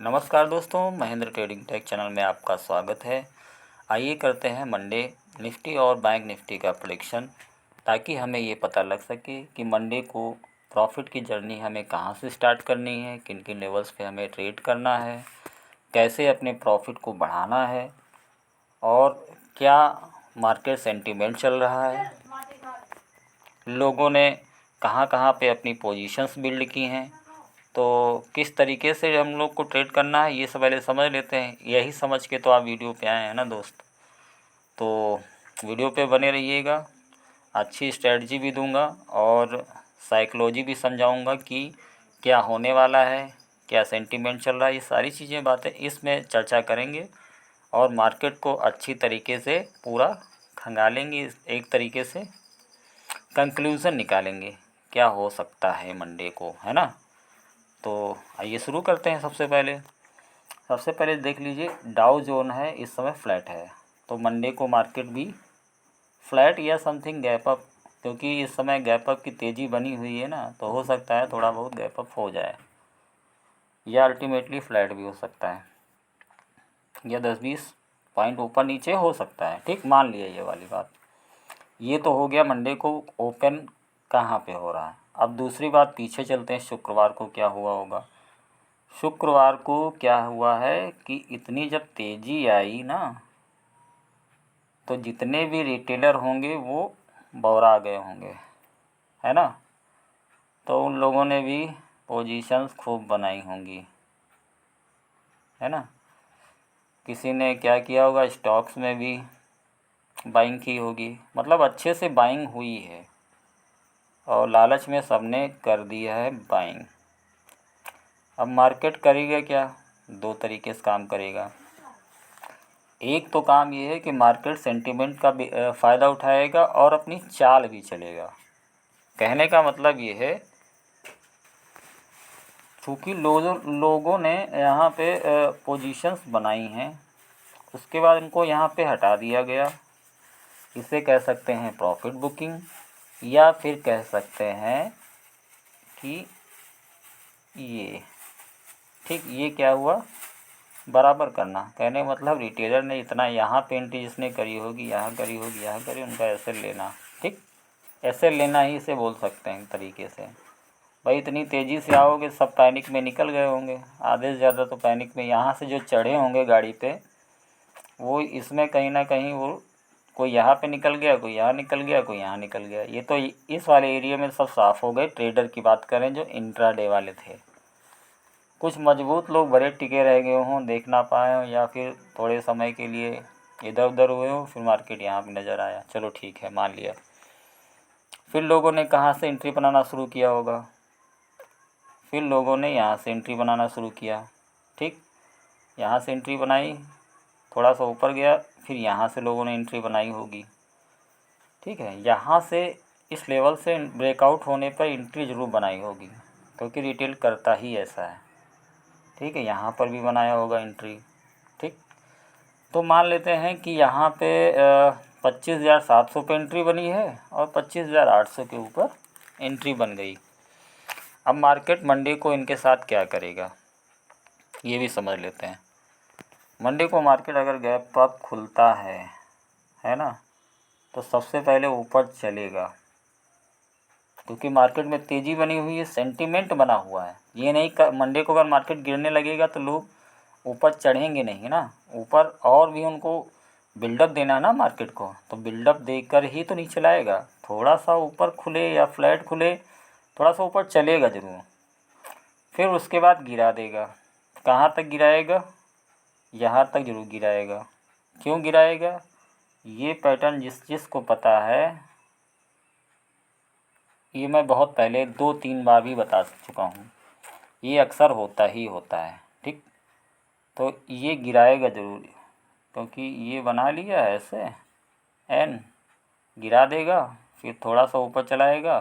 नमस्कार दोस्तों, Mahendra trading take channel में आपका स्वागत है। आइए करते हैं मंडे निफ्टी और बैंक निफ्टी का प्रेडिक्शन, ताकि हमें ये पता लग सके कि मंडे को प्रॉफिट की जर्नी हमें कहां से स्टार्ट करनी है, किन किन लेवल्स पे हमें ट्रेड करना है, कैसे अपने प्रॉफिट को बढ़ाना है और क्या मार्केट सेंटीमेंट चल रहा है, लोगों ने कहां कहां पे अपनी पोजीशंस बिल्ड की हैं, तो किस तरीके से हम लोग को ट्रेड करना है ये सब पहले समझ लेते हैं। यही समझ के तो आप वीडियो पे आए हैं ना दोस्त। तो वीडियो पे बने रहिएगा, अच्छी स्ट्रेटजी भी दूंगा और साइकोलॉजी भी समझाऊंगा कि क्या होने वाला है, क्या सेंटीमेंट चल रहा है, ये सारी चीज़ें बातें इसमें चर्चा करेंगे और मार्केट को अच्छी तरीके से पूरा खंगालेंगे, एक तरीके से कंक्लूज़न निकालेंगे क्या हो सकता है मंडे को, है ना। तो आइए शुरू करते हैं। सबसे पहले देख लीजिए, डाउ जोन है इस समय फ्लैट है, तो मंडे को मार्केट भी फ्लैट या समथिंग गैप अप, क्योंकि इस समय गैप अप की तेज़ी बनी हुई है ना, तो हो सकता है थोड़ा बहुत गैप अप हो जाए या अल्टीमेटली फ्लैट भी हो सकता है या 10-20 पॉइंट ऊपर नीचे हो सकता है। ठीक, मान लिया ये वाली बात। ये तो हो गया मंडे को ओपन कहाँ पे हो रहा है। अब दूसरी बात, पीछे चलते हैं, शुक्रवार को क्या हुआ होगा। शुक्रवार को क्या हुआ है कि इतनी जब तेज़ी आई ना, तो जितने भी रिटेलर होंगे वो बौरा गए होंगे, है ना। तो उन लोगों ने भी पोजीशंस खूब बनाई होंगी, है ना। किसी ने क्या किया होगा, स्टॉक्स में भी बाइंग की होगी, मतलब अच्छे से बाइंग हुई है और लालच में सबने कर दिया है बाइंग। अब मार्केट करेगा क्या, दो तरीके से काम करेगा। एक तो काम ये है कि मार्केट सेंटीमेंट का फ़ायदा उठाएगा और अपनी चाल भी चलेगा। कहने का मतलब ये है, चूँकि लोगों ने यहाँ पे पोजीशंस बनाई हैं, उसके बाद इनको यहाँ पे हटा दिया गया। इसे कह सकते हैं प्रॉफिट बुकिंग, या फिर कह सकते हैं कि ये ठीक, ये क्या हुआ, बराबर करना। कहने का मतलब रिटेलर ने इतना यहाँ पे एंट्री जिसने करी होगी, यहाँ करी होगी, यहाँ करी, उनका ऐसे लेना। ठीक, ऐसे लेना ही इसे बोल सकते हैं तरीके से। भाई इतनी तेज़ी से आओगे, सब पैनिक में निकल गए होंगे, आधे से ज़्यादा तो पैनिक में। यहाँ से जो चढ़े होंगे गाड़ी पे, वो इसमें कहीं ना कहीं वो कोई यहाँ पे निकल गया, कोई यहाँ निकल गया, कोई यहाँ निकल गया। ये तो इस वाले एरिया में सब साफ़ हो गए। ट्रेडर की बात करें जो इंट्राडे वाले थे, कुछ मजबूत लोग भले टिके रह गए हों, देख ना पाए हों, या फिर थोड़े समय के लिए इधर उधर हुए हों, फिर मार्केट यहाँ पे नज़र आया, चलो ठीक है, मान लिया। फिर लोगों ने कहाँ से एंट्री बनाना शुरू किया होगा, फिर लोगों ने यहाँ से एंट्री बनाना शुरू किया। ठीक, यहाँ से एंट्री बनाई, थोड़ा सा ऊपर गया, फिर यहाँ से लोगों ने एंट्री बनाई होगी। ठीक है, यहाँ से इस लेवल से ब्रेकआउट होने पर एंट्री ज़रूर बनाई होगी, क्योंकि रिटेल करता ही ऐसा है। ठीक है, यहाँ पर भी बनाया होगा एंट्री। ठीक, तो मान लेते हैं कि यहाँ पे 25,700 पे एंट्री बनी है और 25,800 के ऊपर एंट्री बन गई। अब मार्केट मंडे को इनके साथ क्या करेगा ये भी समझ लेते हैं। मंडे को मार्केट अगर गैप अप खुलता है ना, तो सबसे पहले ऊपर चलेगा, क्योंकि मार्केट में तेज़ी बनी हुई है, सेंटीमेंट बना हुआ है। ये नहीं मंडे को अगर मार्केट गिरने लगेगा तो लोग ऊपर चढ़ेंगे नहीं ना, ऊपर और भी उनको बिल्डअप देना है ना मार्केट को, तो बिल्डअप देकर ही तो नीचे लाएगा। थोड़ा सा ऊपर खुले या फ्लैट खुले, थोड़ा सा ऊपर चलेगा ज़रूर, फिर उसके बाद गिरा देगा। कहाँ तक गिराएगा, यहाँ तक ज़रूर गिराएगा। क्यों गिराएगा, ये पैटर्न जिसको पता है, ये मैं बहुत पहले 2-3 बार भी बता चुका हूँ, ये अक्सर होता ही होता है। ठीक, तो ये गिराएगा ज़रूर, क्योंकि ये बना लिया है ऐसे एन, गिरा देगा, फिर थोड़ा सा ऊपर चलाएगा,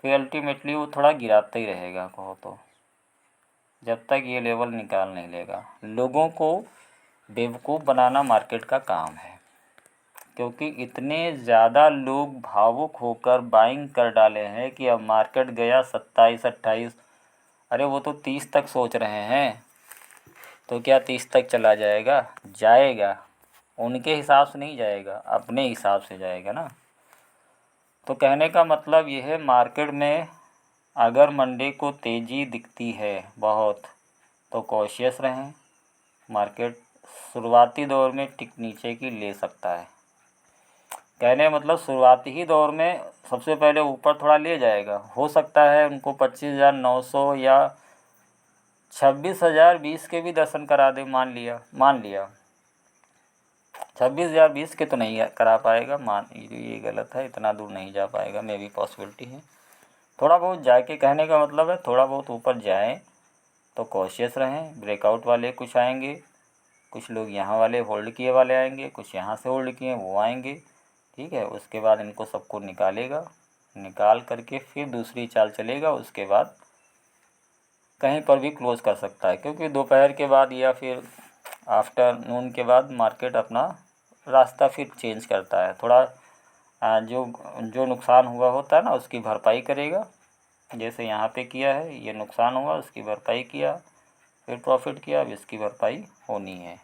फिर अल्टीमेटली वो थोड़ा गिराता ही रहेगा, कहो तो, जब तक ये लेवल निकाल नहीं लेगा। लोगों को बेवकूफ़ बनाना मार्केट का काम है, क्योंकि इतने ज़्यादा लोग भावुक होकर बाइंग कर डाले हैं कि अब मार्केट गया 27-28, अरे वो तो 30 तक सोच रहे हैं। तो क्या 30 तक चला जाएगा? जाएगा, उनके हिसाब से नहीं जाएगा, अपने हिसाब से जाएगा ना। तो कहने का मतलब ये है, मार्केट में अगर मंडे को तेज़ी दिखती है बहुत, तो कॉशियस रहें। मार्केट शुरुआती दौर में टिक नीचे की ले सकता है। कहने मतलब शुरुआती ही दौर में सबसे पहले ऊपर थोड़ा ले जाएगा, हो सकता है उनको 25,900 या 26,020 के भी दर्शन करा दे। मान लिया 26,020 के तो नहीं करा पाएगा, ये गलत है, इतना दूर नहीं जा पाएगा, मे भी पॉसिबिलिटी है। थोड़ा बहुत जाके, कहने का मतलब है थोड़ा बहुत ऊपर जाएं तो कॉशियस रहें। ब्रेकआउट वाले कुछ आएंगे, कुछ लोग यहाँ वाले होल्ड किए वाले आएंगे, कुछ यहाँ से होल्ड किए वो आएंगे, ठीक है। उसके बाद इनको सबको निकालेगा, निकाल करके फिर दूसरी चाल चलेगा। उसके बाद कहीं पर भी क्लोज़ कर सकता है, क्योंकि दोपहर के बाद या फिर आफ्टरनून के बाद मार्केट अपना रास्ता फिर चेंज करता है। थोड़ा जो जो नुकसान हुआ होता है ना, उसकी भरपाई करेगा। जैसे यहाँ पे किया है, ये नुकसान हुआ, उसकी भरपाई किया, फिर प्रॉफिट किया, अब इसकी भरपाई होनी है।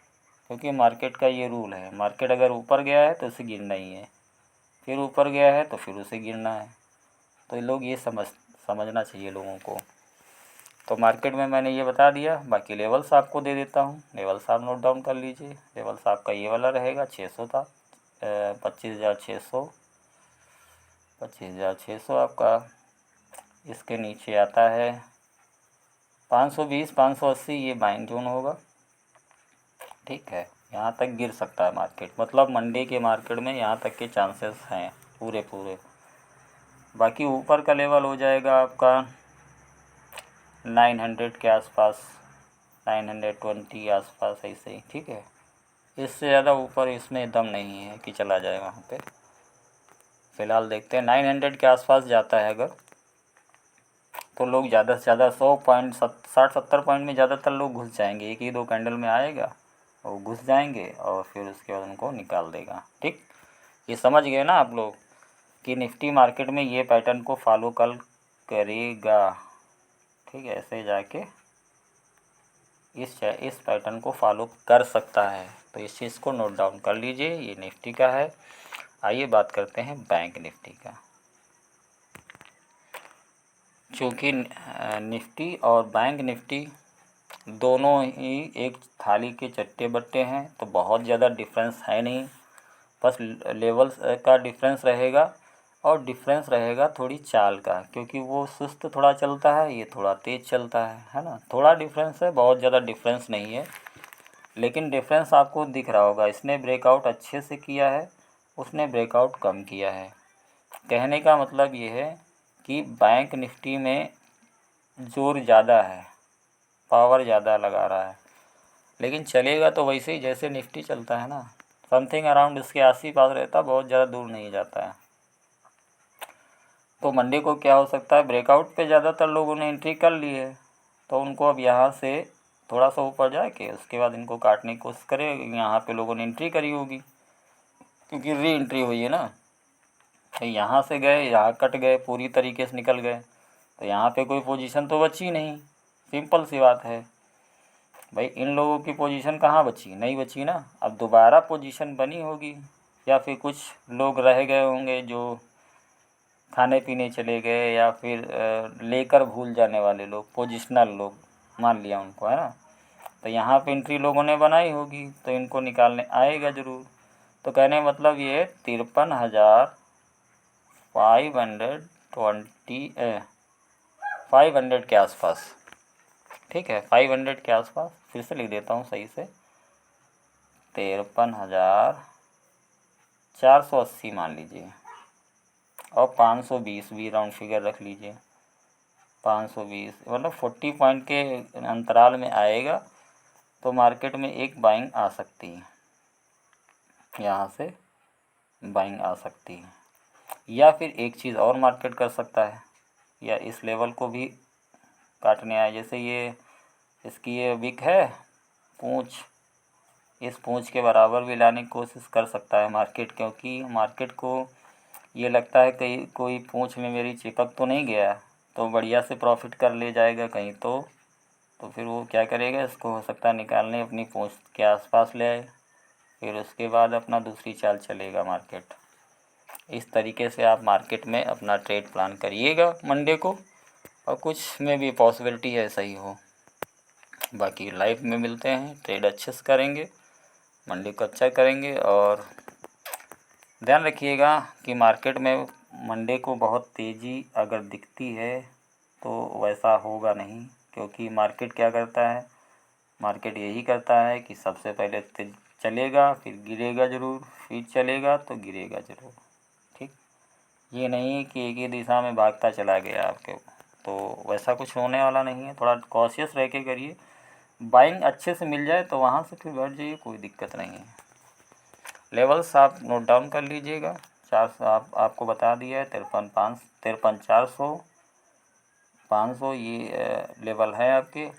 क्योंकि मार्केट का ये रूल है, मार्केट अगर ऊपर गया है तो उसे गिरना ही है, फिर ऊपर गया है तो फिर उसे गिरना है। तो लोग ये समझना चाहिए लोगों को। तो मार्केट में मैंने ये बता दिया, बाकी लेवल्स आपको दे देता हूँ। लेवल्स आप नोट डाउन कर लीजिए। लेवल्स आपका ये वाला रहेगा 600 था, 25,600, 25,600 आपका। इसके नीचे आता है 520, 580, ये बाइंग जोन होगा, ठीक है। यहाँ तक गिर सकता है मार्केट, मतलब मंडे के मार्केट में यहाँ तक के चांसेस हैं पूरे। बाकी ऊपर का लेवल हो जाएगा आपका 900 के आसपास, 920 आसपास, ऐसे ही, ठीक है। इससे ज़्यादा ऊपर इसमें दम नहीं है कि चला जाए वहाँ पे। फ़िलहाल देखते हैं 900 के आसपास जाता है अगर, तो लोग ज़्यादा से ज़्यादा 100 पॉइंट, 60-70 पॉइंट में ज़्यादातर लोग घुस जाएंगे। एक ही दो कैंडल में आएगा और घुस जाएंगे, और फिर उसके बाद उनको निकाल देगा, ठीक। ये समझ गए ना आप लोग कि निफ्टी मार्केट में ये पैटर्न को फॉलो कल करेगा, ठीक है। ऐसे जाके इस पैटर्न को फॉलो कर सकता है। तो इस चीज़ को नोट डाउन कर लीजिए। ये निफ्टी का है। आइए बात करते हैं बैंक निफ्टी का। चूँकि निफ्टी और बैंक निफ्टी दोनों ही एक थाली के चट्टे बट्टे हैं, तो बहुत ज़्यादा डिफरेंस है नहीं, बस लेवल्स का डिफरेंस रहेगा, और डिफरेंस रहेगा थोड़ी चाल का, क्योंकि वो सुस्त थोड़ा चलता है, ये थोड़ा तेज़ चलता है ना। थोड़ा डिफरेंस है, बहुत ज़्यादा डिफरेंस नहीं है, लेकिन डिफरेंस आपको दिख रहा होगा। इसने ब्रेकआउट अच्छे से किया है, उसने ब्रेकआउट कम किया है। कहने का मतलब ये है कि बैंक निफ्टी में जोर ज़्यादा है, पावर ज़्यादा लगा रहा है, लेकिन चलेगा तो वैसे ही जैसे निफ्टी चलता है ना, समथिंग अराउंड इसके आस ही पास रहता, बहुत ज़्यादा दूर नहीं जाता है। तो मंडे को क्या हो सकता है, ब्रेकआउट पे ज़्यादातर लोगों ने एंट्री कर ली है, तो उनको अब यहाँ से थोड़ा सा ऊपर जाके उसके बाद इनको काटने की कोशिश करे। यहाँ पे लोगों ने एंट्री करी होगी, क्योंकि री एंट्री हुई है ना। तो यहाँ से गए, यहाँ कट गए, पूरी तरीके से निकल गए, तो यहाँ पे कोई पोजीशन तो बची नहीं। सिंपल सी बात है भाई, इन लोगों की पोजीशन कहाँ बची, नहीं बची ना। अब दोबारा पोजीशन बनी होगी, या फिर कुछ लोग रह गए होंगे जो खाने पीने चले गए, या फिर लेकर भूल जाने वाले लोग, पोजिशनल लोग मान लिया उनको, है ना। तो यहाँ पे एंट्री लोगों ने बनाई होगी, तो इनको निकालने आएगा ज़रूर। तो कहने का मतलब ये 53,500 के आसपास, ठीक है, 500 के आसपास। फिर से लिख देता हूँ सही से, 53,480 मान लीजिए, और 520 भी राउंड फिगर रख लीजिए। 520 मतलब 40 पॉइंट के अंतराल में आएगा, तो मार्केट में एक बाइंग आ सकती है, यहाँ से बाइंग आ सकती है। या फिर एक चीज़ और मार्केट कर सकता है, या इस लेवल को भी काटने आए। जैसे ये इसकी ये विक है, पूँछ, इस पूँछ के बराबर भी लाने की कोशिश कर सकता है मार्केट, क्योंकि मार्केट को ये लगता है कहीं कोई पूँछ में मेरी चिपक तो नहीं गया, तो बढ़िया से प्रॉफिट कर ले जाएगा कहीं तो तो फिर वो क्या करेगा, इसको हो सकता है निकालने अपनी पहुँच के आसपास ले आए, फिर उसके बाद अपना दूसरी चाल चलेगा मार्केट। इस तरीके से आप मार्केट में अपना ट्रेड प्लान करिएगा मंडे को, और कुछ में भी पॉसिबिलिटी है सही हो। बाकी लाइव में मिलते हैं, ट्रेड अच्छे से करेंगे, मंडे को अच्छा करेंगे। और ध्यान रखिएगा कि मार्केट में मंडे को बहुत तेज़ी अगर दिखती है तो वैसा होगा नहीं, क्योंकि मार्केट क्या करता है, मार्केट यही करता है कि सबसे पहले चलेगा, फिर गिरेगा ज़रूर, फिर चलेगा तो गिरेगा ज़रूर। ठीक, ये नहीं कि एक ही दिशा में भागता चला गया आपके, तो वैसा कुछ होने वाला नहीं है। थोड़ा कॉशियस रह के करिए, बाइंग अच्छे से मिल जाए तो वहाँ से फिर बैठ जाइए, कोई दिक्कत नहीं है। लेवल्स आप नोट डाउन कर लीजिएगा। आपको बता दिया है 53,400 500 ये लेवल है आपके।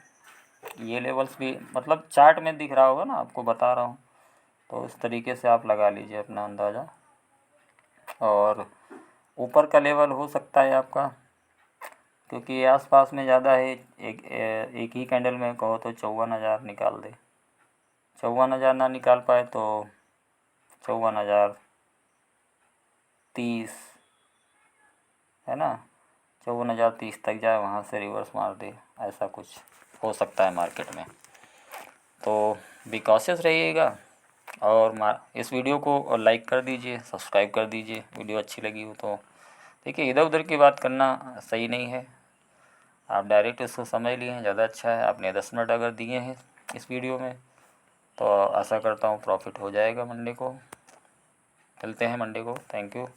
ये लेवल्स भी मतलब चार्ट में दिख रहा होगा ना, आपको बता रहा हूँ, तो इस तरीके से आप लगा लीजिए अपना अंदाज़ा। और ऊपर का लेवल हो सकता है आपका, क्योंकि ये आसपास में ज़्यादा है, एक ही कैंडल में कहो तो 54,000 निकाल दे। 54,000 ना निकाल पाए तो 54,030 है ना, 54,030 तक जाए, वहाँ से रिवर्स मार दे, ऐसा कुछ हो सकता है मार्केट में। तो बी कॉशियस रहिएगा। और इस वीडियो को लाइक कर दीजिए, सब्सक्राइब कर दीजिए, वीडियो अच्छी लगी हो तो। देखिए, इधर उधर की बात करना सही नहीं है, आप डायरेक्ट इसको समझ लिए हैं, ज़्यादा अच्छा है। आपने 10 मिनट अगर दिए हैं इस वीडियो में, तो आशा करता हूँ प्रॉफिट हो जाएगा मंडे को। चलते हैं मंडे को। Thank you.